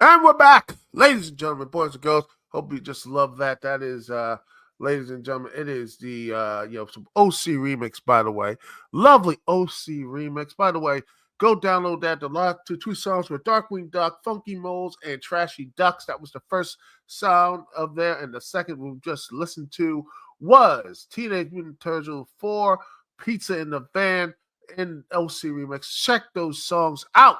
And we're back, ladies and gentlemen, boys and girls. Hope you just love that. That is, ladies and gentlemen, it is the some OC remix, by the way. Lovely OC remix, by the way. Go download that. The last two songs were Darkwing Duck, Funky Moles, and Trashy Ducks. That was the first sound of there, and the second we just listened to was Teenage Mutant Ninja Turtles 4, Pizza in the Van, in OC remix. Check those songs out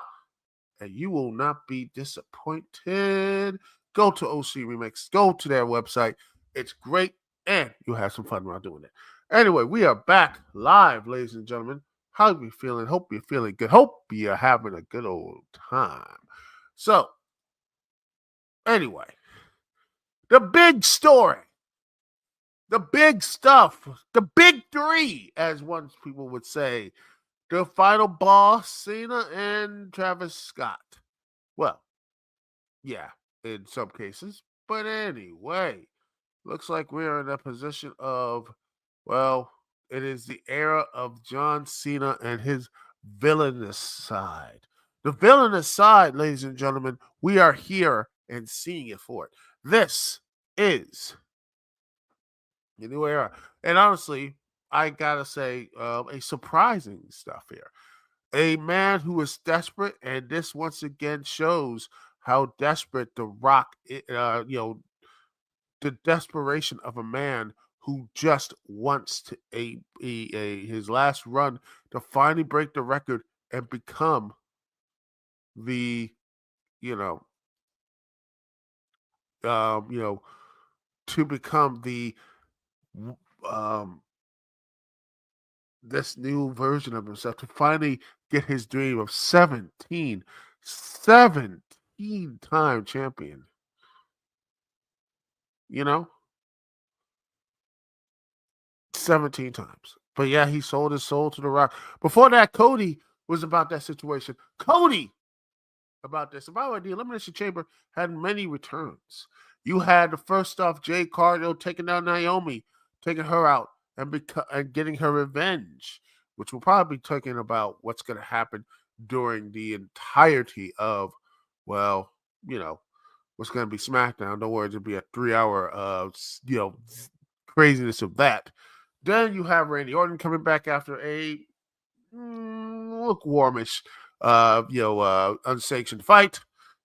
and you will not be disappointed. Go to OC Remix, go to their website. It's great, and you'll have some fun while doing it. Anyway, we are back live, ladies and gentlemen. How are you feeling? Hope you're feeling good. Hope you're having a good old time. So, anyway, the big story, the big stuff, the big three, as once people would say, the final boss, Cena and Travis Scott. Well, yeah, in some cases. But anyway, looks like we're in a position of, well, it is the era of John Cena and his villainous side. The villainous side, ladies and gentlemen, we are here and seeing it for it. This is the new era. And honestly, I gotta say, a surprising stuff here. A man who is desperate, and this once again shows how desperate The Rock, the desperation of a man who just wants to his last run to finally break the record and become the, you know, um, you know, to become the um this new version of himself to finally get his dream of 17 time champion. You know, 17 times. But yeah, he sold his soul to The Rock. Before that, Cody was about that situation. Cody about this. And by the way, the Elimination Chamber had many returns. You had the first off Jay Cargill taking down Naomi, taking her out, and getting her revenge, which will probably be talking about what's going to happen during the entirety of, well, you know, what's going to be SmackDown. Don't worry, it'll be a 3 hour, craziness of that. Then you have Randy Orton coming back after a lukewarmish, unsanctioned fight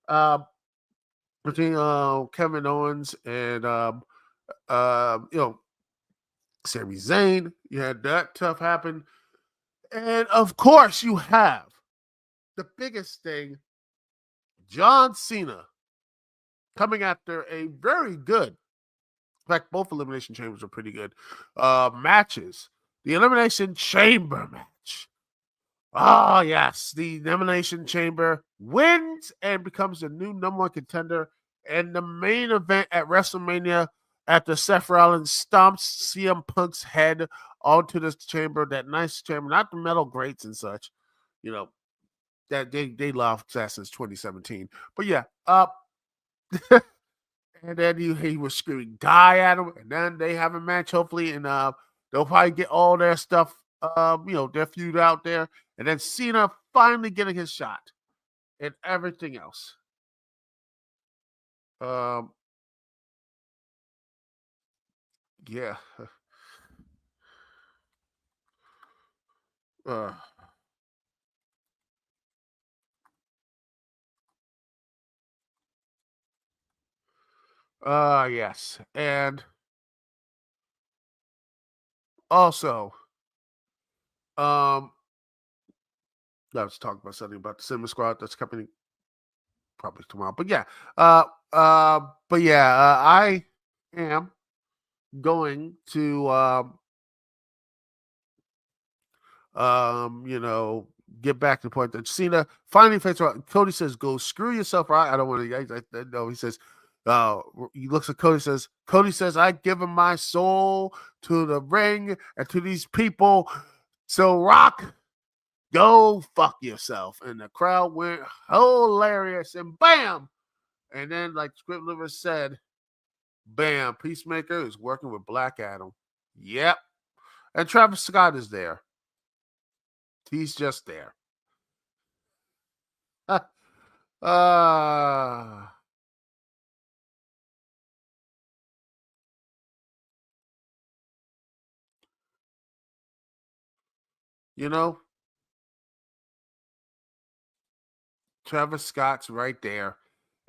uh, between Kevin Owens and Sami Zayn. You had that tough happen, and of course you have the biggest thing: John Cena coming after a very good. In fact, both Elimination Chambers are pretty good matches. The Elimination Chamber match. Oh, yes. The Elimination Chamber wins and becomes the new number one contender. And the main event at WrestleMania after Seth Rollins stomps CM Punk's head onto this chamber, that nice chamber, not the metal grates and such, you know, that they loved that since 2017. But yeah, and then he was screaming die at him, and then they have a match hopefully, and they'll probably get all their stuff, their feud out there, and then Cena finally getting his shot, and everything else. Um, yeah. Uh, yes, and also, um, I was talking about something about the Cinema Squad that's coming probably tomorrow, but yeah, uh, I am going to get back to the point that Cena finally faced out. Cody says, "Go screw yourself." I don't want to. No, he says. He looks at Cody says, "I give him my soul to the ring and to these people. So Rock, go fuck yourself." And the crowd went hilarious, and bam, and then like Script Liver said, bam, Peacemaker is working with Black Adam. Yep, and Travis Scott is there. He's just there. uh, You know, Travis Scott's right there,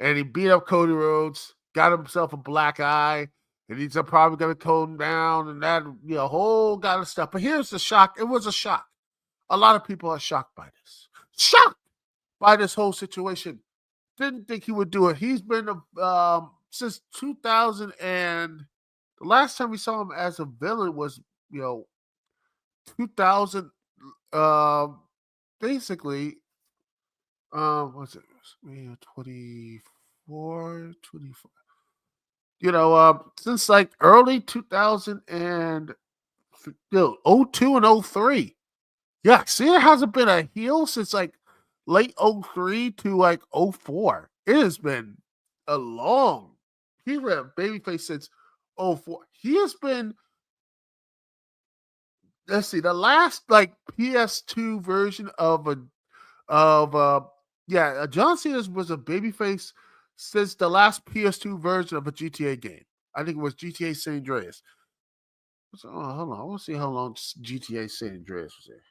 and he beat up Cody Rhodes, got himself a black eye, and he's probably going to tone down and that whole kind of stuff. But here's the shock: it was a shock. A lot of people are shocked by this. Shocked by this whole situation. Didn't think he would do it. He's been since 2000, and the last time we saw him as a villain was 2000. Um, basically, what's it? 24, 24. Since like early 2000 and 02 and 03. Yeah, Cena hasn't been a heel since like late 03 to like 04. It has been a long. He been a babyface since 04. He has been, let's see, the last like PS2 version of John Cena was a babyface since the last PS2 version of a GTA game. I think it was GTA San Andreas. So, hold on, I want to see how long GTA San Andreas was there.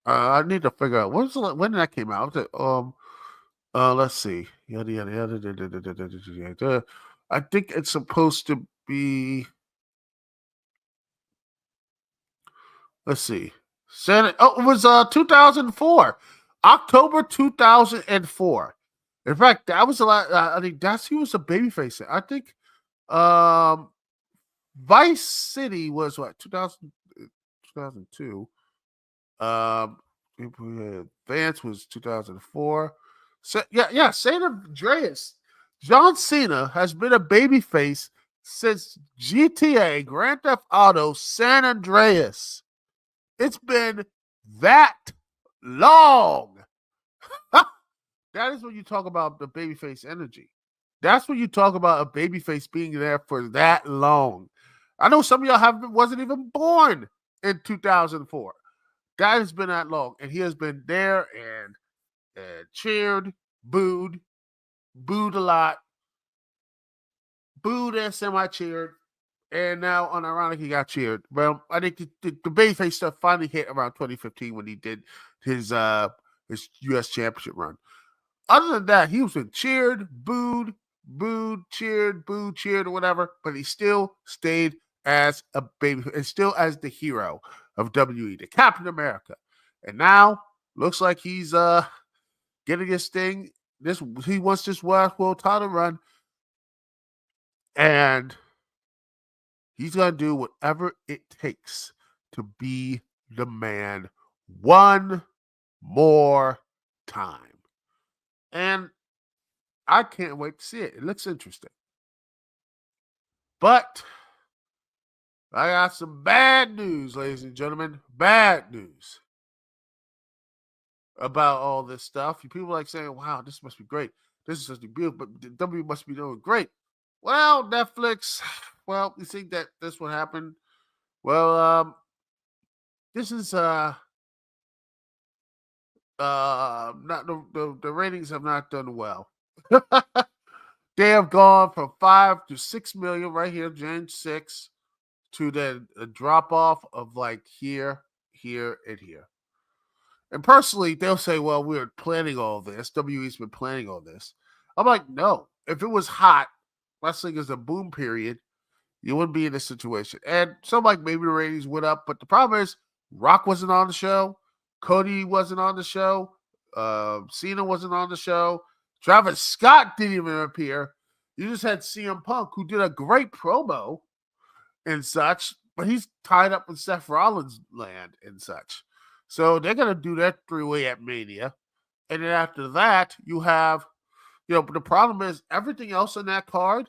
I need to figure out when did that came out. Let's see. Yada yada yada. I think it's supposed to be. Let's see. It was 2004, October 2004. In fact, that was a lot. I think he was a babyface. I think Vice City was what 2002. Um, Vance was 2004. So, San Andreas. John Cena has been a babyface since GTA Grand Theft Auto San Andreas. It's been that long. That is when you talk about the babyface energy. That's when you talk about a babyface being there for that long. I know some of y'all wasn't even born in 2004. That has been that long, and he has been there and cheered, booed a lot, booed and semi-cheered, and now unironically he got cheered. Well, I think the babyface stuff finally hit around 2015 when he did his U.S. Championship run. Other than that, he was been cheered, booed, cheered, booed, cheered, or whatever, but he still stayed as a baby and still as the hero of WE, the Captain America. And now looks like he's getting his thing. He wants this world title run, and he's gonna do whatever it takes to be the man one more time. And I can't wait to see it. It looks interesting. But I got some bad news, ladies and gentlemen. Bad news about all this stuff. People like saying, wow, this must be great. This is such a beautiful, but W must be doing great. Well, Netflix, well, you think that this would happen? Well, this is not the ratings have not done well. They have gone from 5 to 6 million right here, Jan 6, to then a drop off of like here, and here. And personally, they'll say, well, we're planning all this. WWE's been planning all this. I'm like, no. If it was hot, wrestling is a boom period, you wouldn't be in this situation. And some like maybe the ratings went up, but the problem is Rock wasn't on the show, Cody wasn't on the show, Cena wasn't on the show, Travis Scott didn't even appear. You just had CM Punk, who did a great promo and such, but he's tied up in Seth Rollins' land and such. So they're going to do that three-way at Mania. And then after that, you have, but the problem is everything else on that card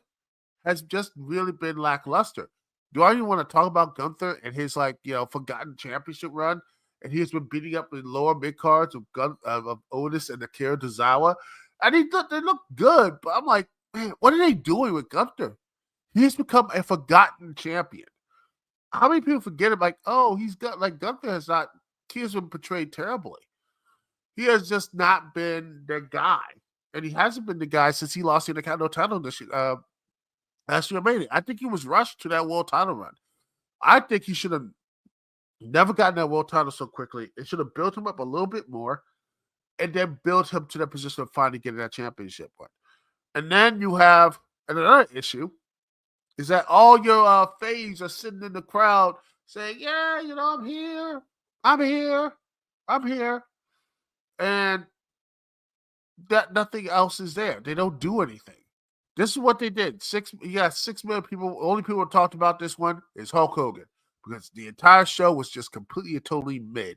has just really been lackluster. Do I even want to talk about Gunther and his forgotten championship run? And he's been beating up the lower mid cards of Otis and Akira Tozawa. And they look good, but I'm like, man, what are they doing with Gunther? He's become a forgotten champion. How many people forget him? Like, oh, he's got Gunther has been portrayed terribly. He has just not been the guy, and he hasn't been the guy since he lost the Intercontinental title That's amazing. I think he was rushed to that world title run. I think he should have never gotten that world title so quickly. It should have built him up a little bit more and then built him to that position of finally getting that championship one. And then you have another issue is that all your faves are sitting in the crowd saying, yeah, I'm here. I'm here. I'm here. And that nothing else is there. They don't do anything. This is what they did. 6 million people. Only people who talked about this one is Hulk Hogan because the entire show was just completely and totally mid.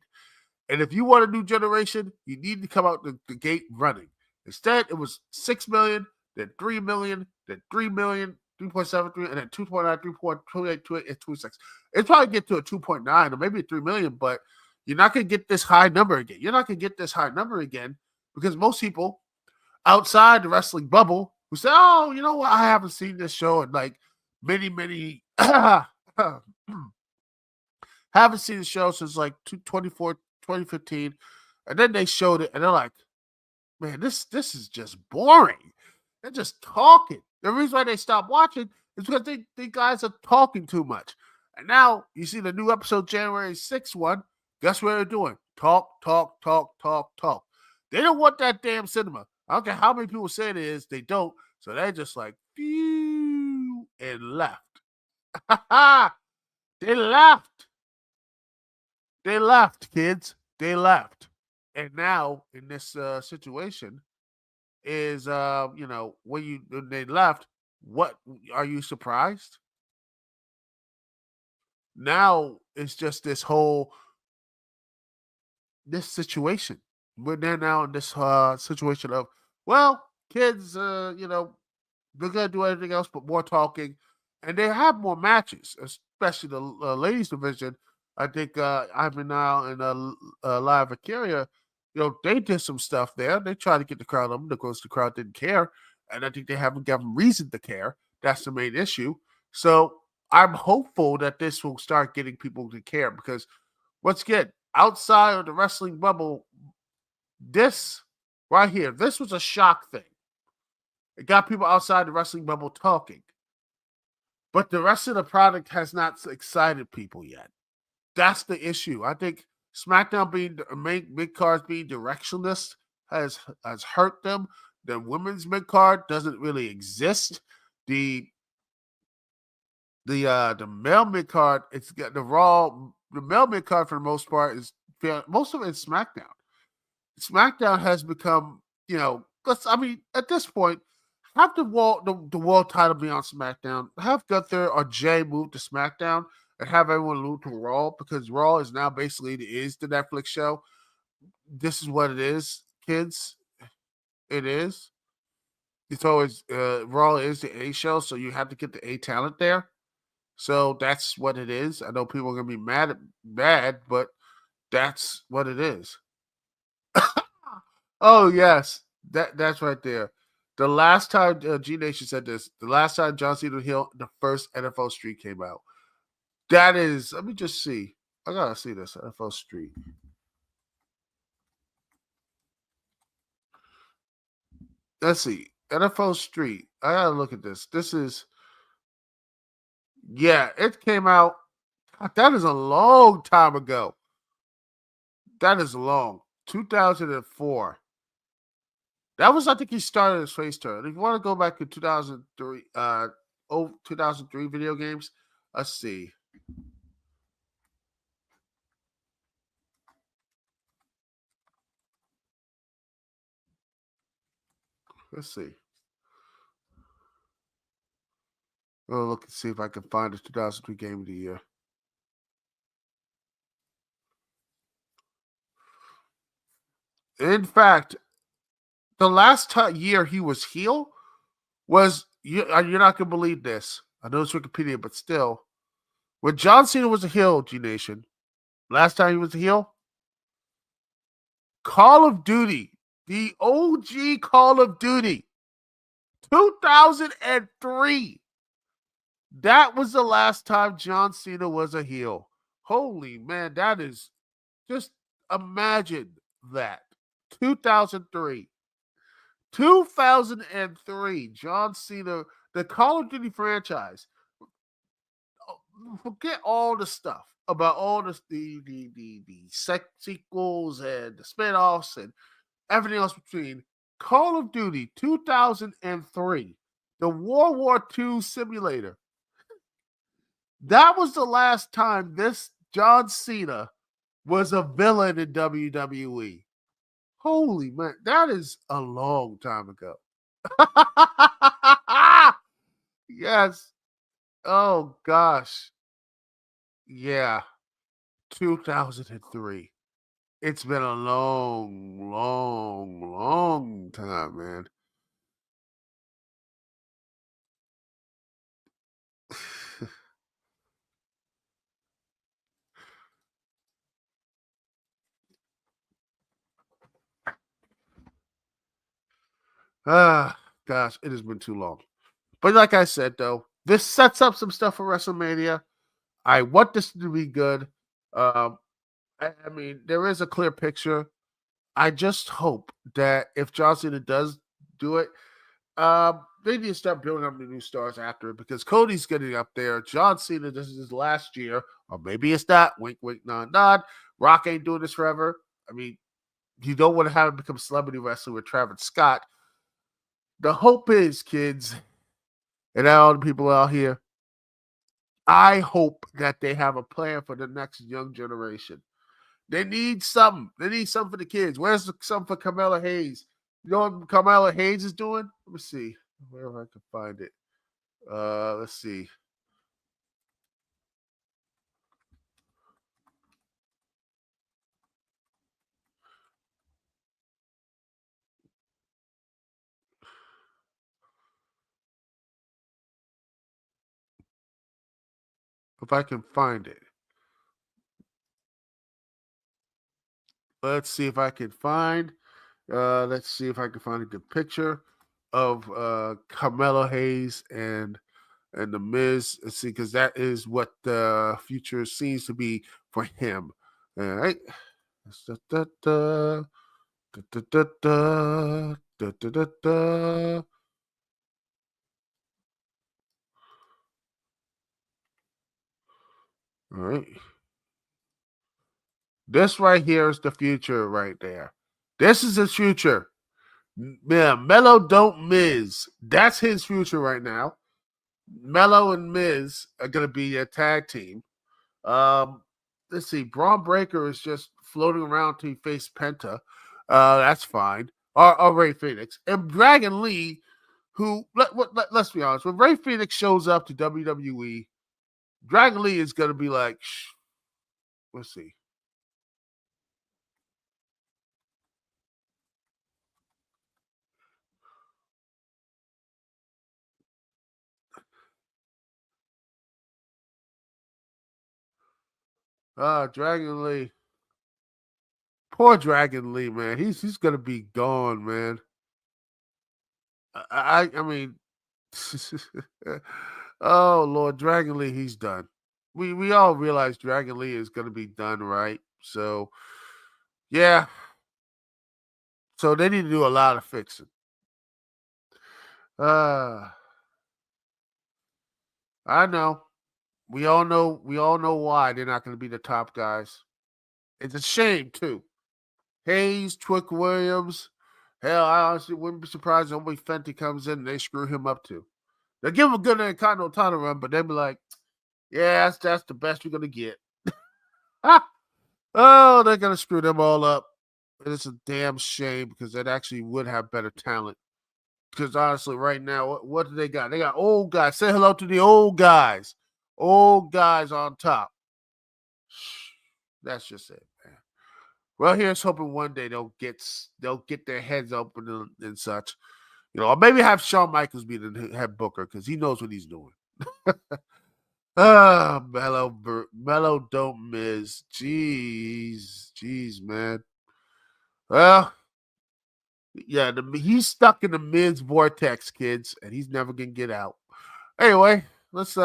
And if you want a new generation, you need to come out the gate running. Instead, it was 6 million, then 3 million, then 3 million, 3.73, and then 2.9, 3.28, 26. It'll probably get to a 2.9 or maybe 3 million, but you're not going to get this high number again. You're not going to get this high number again because most people outside the wrestling bubble who say, oh, you know what? I haven't seen this show in like many haven't seen the show since like 2015. And then they showed it and they're like, man, this is just boring. They're just talking. The reason why they stopped watching is because they guys are talking too much. And now you see the new episode, January 6th one. Guess what they're doing? Talk. They don't want that damn cinema. I don't care how many people say it is, they don't. So they just like, phew, and left. They left. They left, kids. They left. And now in this situation is, when they left, what are you surprised? Now it's just this situation. They're now in this situation of, well, kids, they're gonna do anything else but more talking, and they have more matches, especially the ladies division. I think Ivan now and Live Acaria, they did some stuff there. They tried to get the crowd on them. Of course, the crowd didn't care, and I think they haven't given reason to care. That's the main issue. So I'm hopeful that this will start getting people to care because once again, outside of the wrestling bubble, this right here, this was a shock thing. It got people outside the wrestling bubble talking. But the rest of the product has not excited people yet. That's the issue. I think SmackDown being mid cards being directionless has hurt them. The women's mid card doesn't really exist. The male mid card, it's got the male mid card for the most part is most of it is SmackDown. SmackDown has become, at this point, have the world title be on SmackDown. Have Gunther or Jay move to SmackDown and have everyone move to Raw because Raw is now basically the Netflix show. This is what it is, kids. It is. It's always Raw is the A show, so you have to get the A talent there. So that's what it is. I know people are gonna be mad, but that's what it is. Oh yes, that's right there. The last time G Nation said this, the last time John Cena heel, the first NFL Street came out. That is, let me just see. I gotta see this NFL Street. Let's see NFL Street. I gotta look at this. This is, yeah, it came out. God, that is a long time ago. That is long. 2004. That was, I think, he started his face turn. If you want to go back to 2003, 2003 video games, let's see. Let's see. I'll look and see if I can find the 2003 game of the year. In fact, the last year he was heel was, you're not going to believe this. I know it's Wikipedia, but still. When John Cena was a heel, G Nation, last time he was a heel, Call of Duty, the OG Call of Duty, 2003. That was the last time John Cena was a heel. Holy man, that is just, imagine that. 2003. 2003, John Cena, the Call of Duty franchise, forget all the stuff about all the sequels and the spinoffs and everything else between Call of Duty 2003, the World War II simulator. That was the last time this John Cena was a villain in WWE. Holy man, that is a long time ago. Yes. Oh gosh. Yeah. 2003. It's been a long, long, long time, man. Gosh, it has been too long. But like I said, though, this sets up some stuff for WrestleMania. I want this to be good. Um, I mean, there is a clear picture. I just hope that if John Cena does do it, they need to start building up the new stars after it because Cody's getting up there. John Cena, this is his last year, or maybe it's not. Wink, wink, nod, nod. Rock ain't doing this forever. I mean, you don't want to have him become a celebrity wrestler with Travis Scott. The hope is, kids, and all the people out here, I hope that they have a plan for the next young generation. They need something. They need something for the kids. Where's something for Carmella Hayes? You know what Carmella Hayes is doing? Let me see. Wherever I can find it. Let's see. If I can find it. Let's see if I can find. Let's see if I can find a good picture of Carmelo Hayes and the Miz. Let's see, because that is what the future seems to be for him. All right. Da, da, da, da, da, da, da, da, da, da, da. All right. This right here is the future right there. This is his future. Yeah, Mello don't Miz. That's his future right now. Mello and Miz are gonna be a tag team. Let's see. Braun Breaker is just floating around to face Penta. That's fine. Or Ray Phoenix and Dragon Lee, who let's be honest, when Ray Phoenix shows up to WWE, Dragon Lee is gonna be like, shh, let's see. Dragon Lee. Poor Dragon Lee, man. He's gonna be gone, man. I mean, oh Lord, Dragon Lee, he's done. We all realize Dragon Lee is gonna be done, right? So yeah, so they need to do a lot of fixing. Uh I know. We all know why they're not gonna be the top guys. It's a shame too. Hayes, Twick Williams. Hell, I honestly wouldn't be surprised if only Fenty comes in and they screw him up too. They'll give him a good Intercontinental title run, but they'll be like, yeah, that's the best you're gonna get. Ah! Oh, they're gonna screw them all up. And it's a damn shame because that actually would have better talent. Because honestly, right now, what do they got? They got old guys. Say hello to the old guys. Old guys on top. That's just it, man. Well, here's hoping one day they'll get their heads open and such. You know, or maybe have Shawn Michaels be the head booker because he knows what he's doing. Mellow don't miss. Jeez, man. Well, yeah, he's stuck in the Miz vortex, kids, and he's never gonna get out. Anyway, let's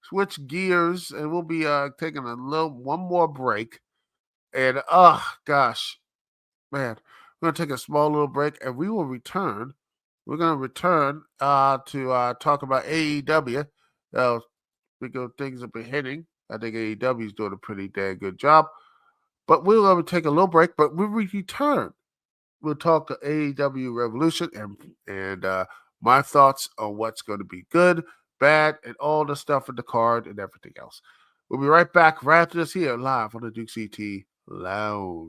switch gears, and we'll be taking one more break. And gosh, man, we're gonna take a small little break, and we will return we're going to return to talk about AEW. Because things have been hitting. I think AEW is doing a pretty damn good job. But we're going to take a little break. But when we return, we'll talk AEW Revolution and my thoughts on what's going to be good, bad, and all the stuff in the card and everything else. We'll be right back right after this here live on the Dukect Lounge.